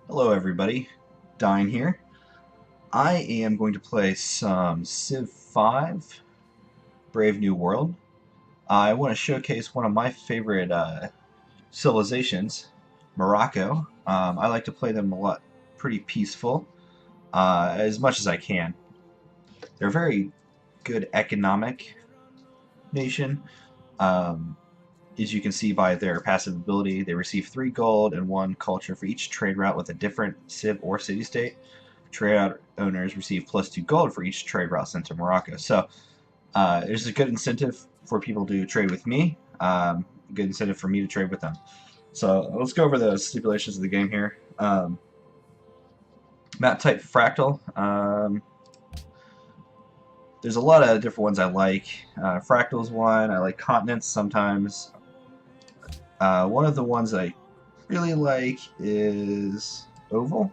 Hello everybody, Dine here. I am going to play some Civ 5 Brave New World. I want to showcase one of my favorite civilizations, Morocco. I like to play them a lot, pretty peaceful, as much as I can. They're a very good economic nation. Um, as you can see by their passive ability, they receive 3 gold and 1 culture for each trade route with a different civ or city-state. Trade route owners receive plus 2 gold for each trade route sent to Morocco. So there's a good incentive for people to trade with me, good incentive for me to trade with them. So let's go over the stipulations of the game here. Map type fractal. There's a lot of different ones I like. Fractal's one. I like continents sometimes. One of the ones I really like is oval.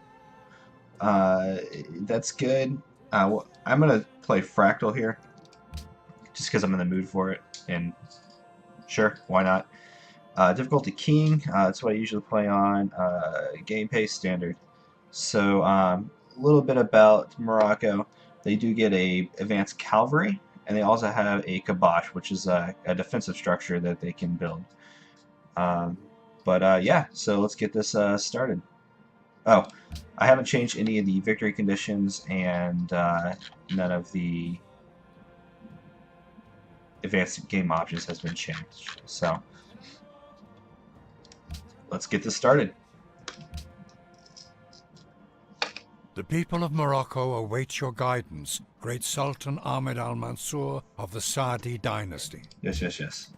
That's good. I'm gonna play fractal here, just because I'm in the mood for it, and sure, why not? Difficulty king. That's what I usually play on. Game pace standard. So a little bit about Morocco. They do get a advanced cavalry, and they also have a kibosh, which is a defensive structure that they can build. Um, but yeah, so let's get this started. Oh, I haven't changed any of the victory conditions, and none of the advanced game options has been changed. So let's get this started. The people of Morocco await your guidance, great Sultan Ahmed al-Mansur of the Saadi dynasty. Yes, yes, yes.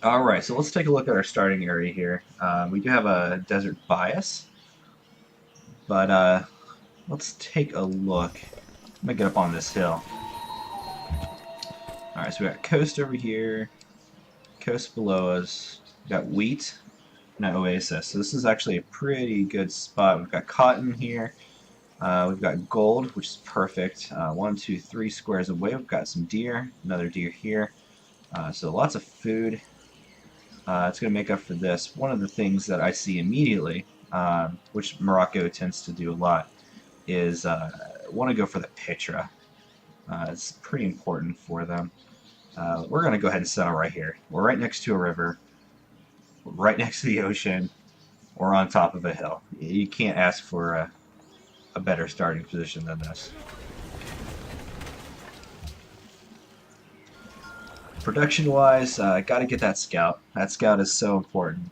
Alright, so let's take a look at our starting area here. We do have a desert bias, but let's take a look. I'm going to get up on this hill. Alright, so we got coast over here, coast below us, we got wheat, and an oasis. So this is actually a pretty good spot. We've got cotton here, we've got gold, which is perfect. 1, 2, 3 squares away, we've got some deer, another deer here. So lots of food. It's going to make up for this. One of the things that I see immediately, which Morocco tends to do a lot, is want to go for the Petra. It's pretty important for them. We're going to go ahead and settle right here. We're right next to a river. We're right next to the ocean. We're on top of a hill. You can't ask for a better starting position than this. Production-wise, got to get that scout. That scout is so important.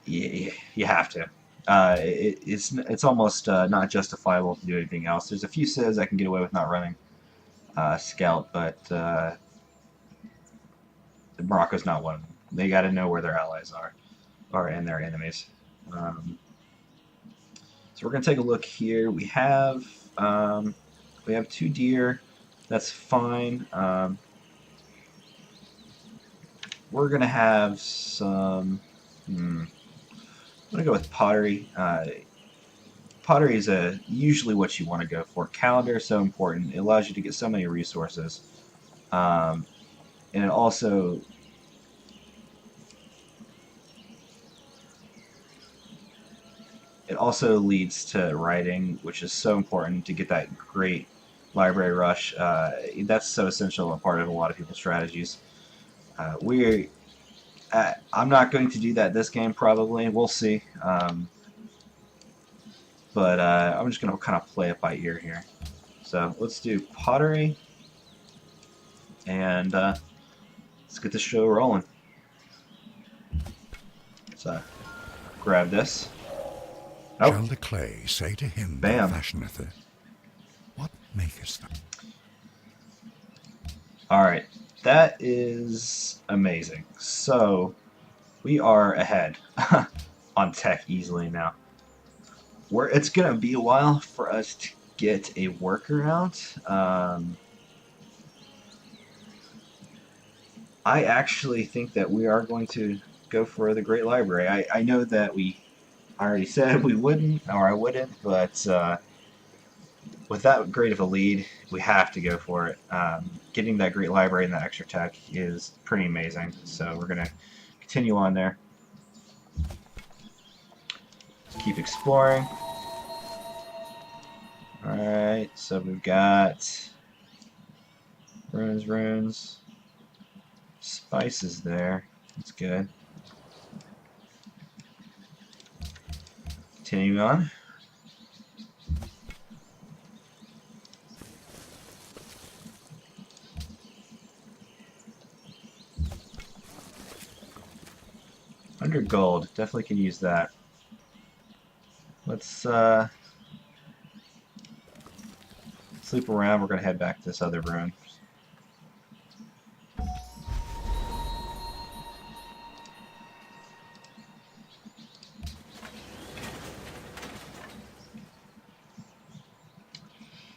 You have to. It's almost not justifiable to do anything else. There's a few civs I can get away with not running scout, but Morocco's not one of them. They got to know where their allies are and their enemies. So we're gonna take a look here. We have 2 deer. That's fine. We're gonna have some. I'm gonna go with pottery. Pottery is usually what you want to go for. Calendar is so important. It allows you to get so many resources, and it also leads to writing, which is so important to get that great library rush. That's so essential, a part of a lot of people's strategies. I'm not going to do that this game, probably. We'll see. But I'm just going to kind of play it by ear here. So let's do pottery, and let's get the show rolling. So grab this. Oh. Shall the clay say to him Bam. that fashioneth it, what makest thou? Alright, that is amazing. So we are ahead on tech easily now. It's going to be a while for us to get a worker out. I actually think that we are going to go for the Great Library. I know that I already said we wouldn't, or I wouldn't, but with that great of a lead, we have to go for it. Getting that Great Library and that extra tech is pretty amazing, so we're going to continue on there. Let's keep exploring. Alright, so we've got runes, spices there. That's good. Continuing on. $100 gold. Definitely can use that. Let's sleep around. We're going to head back to this other room.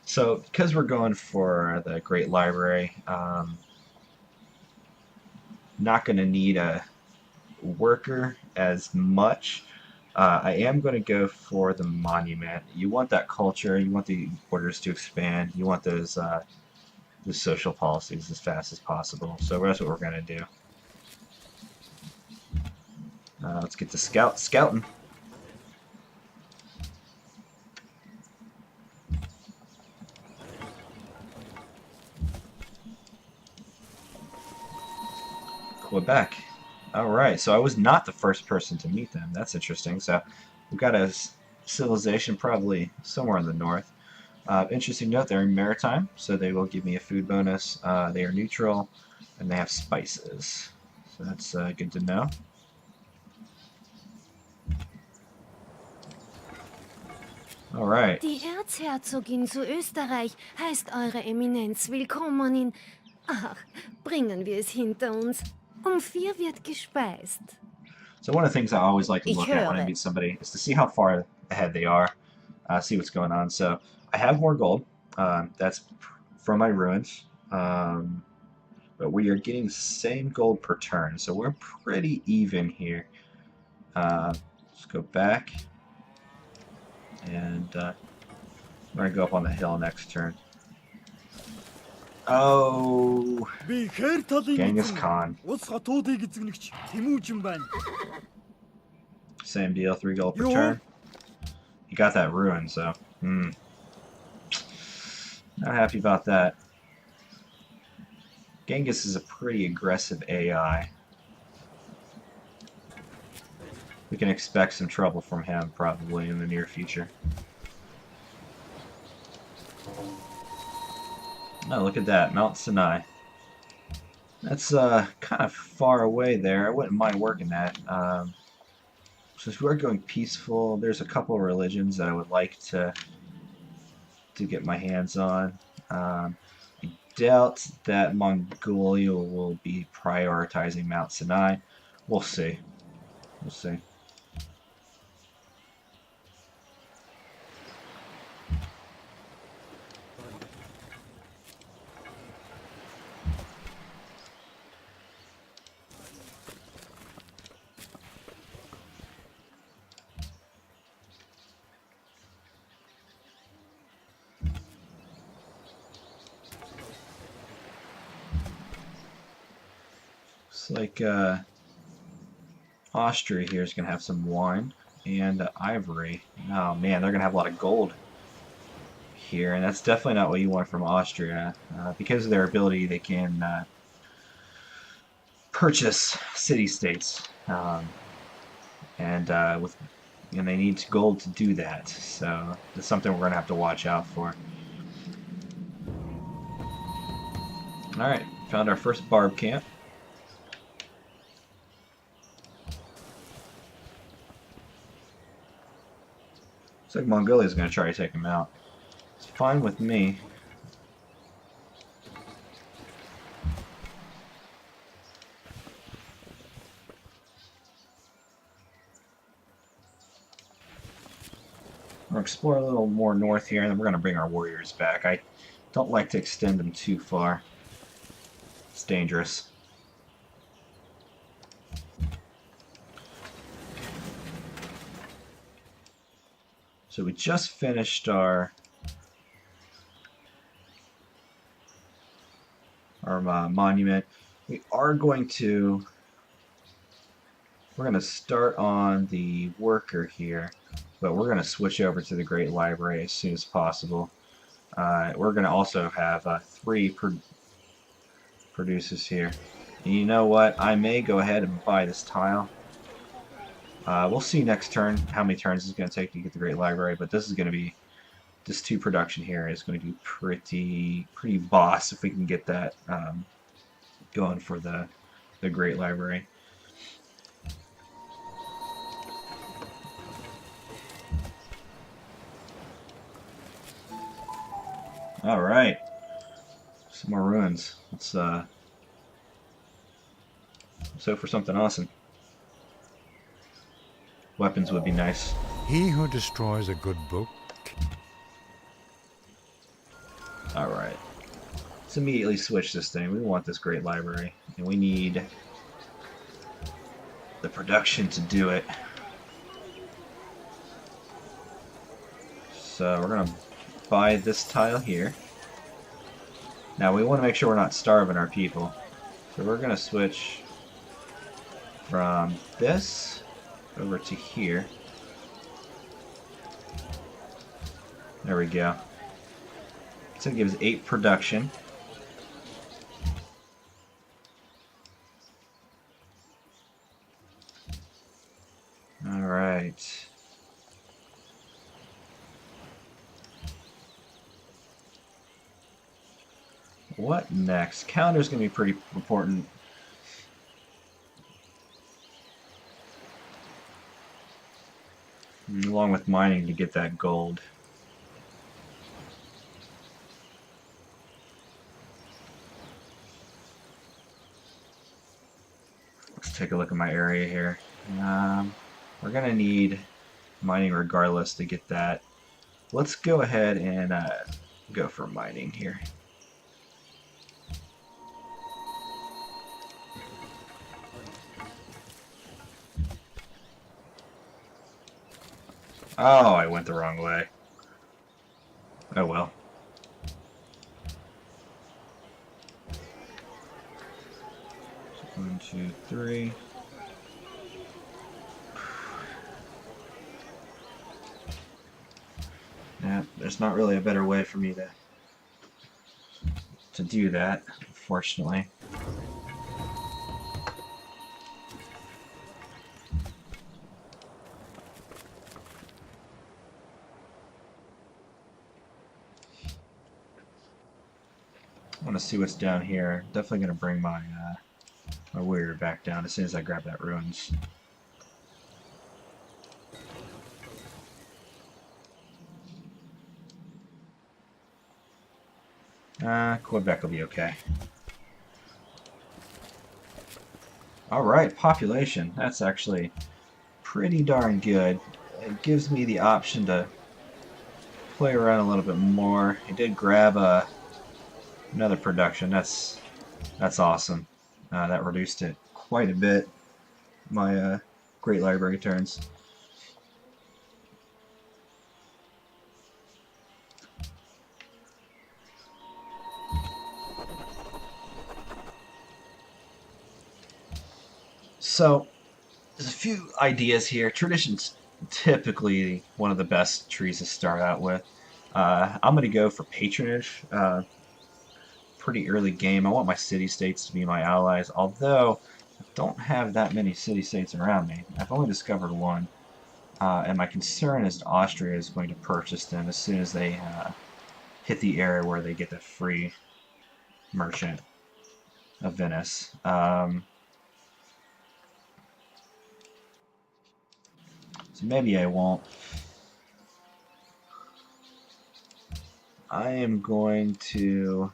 So, because we're going for the Great Library, not going to need a worker as much. I am going to go for the monument. You want that culture. You want the borders to expand. You want those the social policies as fast as possible. So that's what we're going to do. Let's get the scouting. Quebec. Alright, so I was not the first person to meet them. That's interesting. So we've got a civilization probably somewhere in the north. Interesting note, they're maritime, so they will give me a food bonus. They are neutral, and they have spices. So that's good to know. Alright. Die Erzherzogin zu Österreich heißt Eure Eminenz willkommen in... Ach, bringen wir es hinter uns. Um 4 wird gespeist. So one of the things I always like to Ich look at when I höre. meet somebody is to see how far ahead they are, see what's going on. So I have more gold. That's from my ruins. But we are getting the same gold per turn, so we're pretty even here. Let's go back. And we're going to go up on the hill next turn. Oh, Genghis Khan. Same deal, 3 gold per turn. He got that ruin, so not happy about that. Genghis is a pretty aggressive AI. We can expect some trouble from him probably in the near future. Oh, look at that, Mount Sinai. That's kind of far away there. I wouldn't mind working that. Since we're going peaceful, there's a couple of religions that I would like to get my hands on. I doubt that Mongolia will be prioritizing Mount Sinai. We'll see. We'll see. Looks like Austria here is going to have some wine and ivory. Oh man, they're going to have a lot of gold here, and that's definitely not what you want from Austria. Because of their ability, they can purchase city-states, and they need gold to do that. So that's something we're going to have to watch out for. All right, found our first barb camp. Looks like Mongolia's going to try to take him out. It's fine with me. We'll explore a little more north here, and then we're going to bring our warriors back. I don't like to extend them too far. It's dangerous. So we just finished our monument. We are going to We're going to start on the worker here, but we're going to switch over to the Great Library as soon as possible. We're going to also have 3 producers here. And you know what? I may go ahead and buy this tile. We'll see next turn how many turns it's going to take to get the Great Library, but this is going to be, this 2 production here is going to be pretty boss if we can get that going for the Great Library. All right, some more ruins. Let's hope for something awesome. Weapons would be nice. He who destroys a good book. All right, let's immediately switch this thing. We want this Great Library, and we need the production to do it. So we're gonna buy this tile here. Now we want to make sure we're not starving our people. So we're gonna switch from this over to here. There we go. So it gives 8 production. All right. What next? Calendar's gonna be pretty important. Along with mining to get that gold. Let's take a look at my area here. We're gonna need mining regardless to get that. Let's go ahead and go for mining here. Oh, I went the wrong way. Oh well. So 1, 2, 3. Yeah, there's not really a better way for me to do that, unfortunately. I want to see what's down here. Definitely going to bring my my warrior back down as soon as I grab that ruins. Quebec will be okay. Alright, population. That's actually pretty darn good. It gives me the option to play around a little bit more. I did grab another production. That's awesome. That reduced it quite a bit. My Great Library turns. So, there's a few ideas here. Tradition's typically one of the best trees to start out with. I'm going to go for patronage. Pretty early game. I want my city-states to be my allies, although I don't have that many city-states around me. I've only discovered one. And my concern is Austria is going to purchase them as soon as they hit the area where they get the free merchant of Venice. So maybe I won't. I am going to...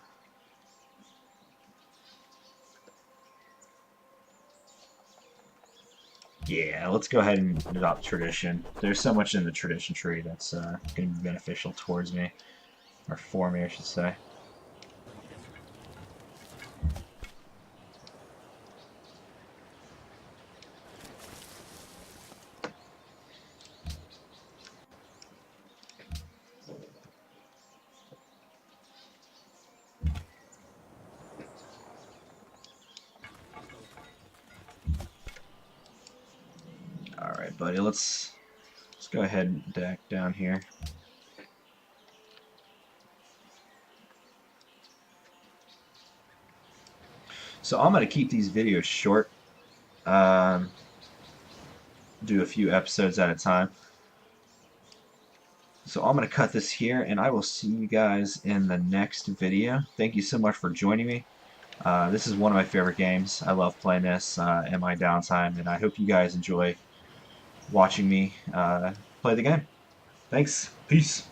Yeah, let's go ahead and adopt tradition. There's so much in the tradition tree that's going to be beneficial towards me. Or for me, I should say. buddy. Let's go ahead and deck down here. So I'm going to keep these videos short. Do a few episodes at a time. So I'm going to cut this here, and I will see you guys in the next video. Thank you so much for joining me. This is one of my favorite games. I love playing this in my downtime, and I hope you guys enjoy watching me play the game. Thanks. Peace.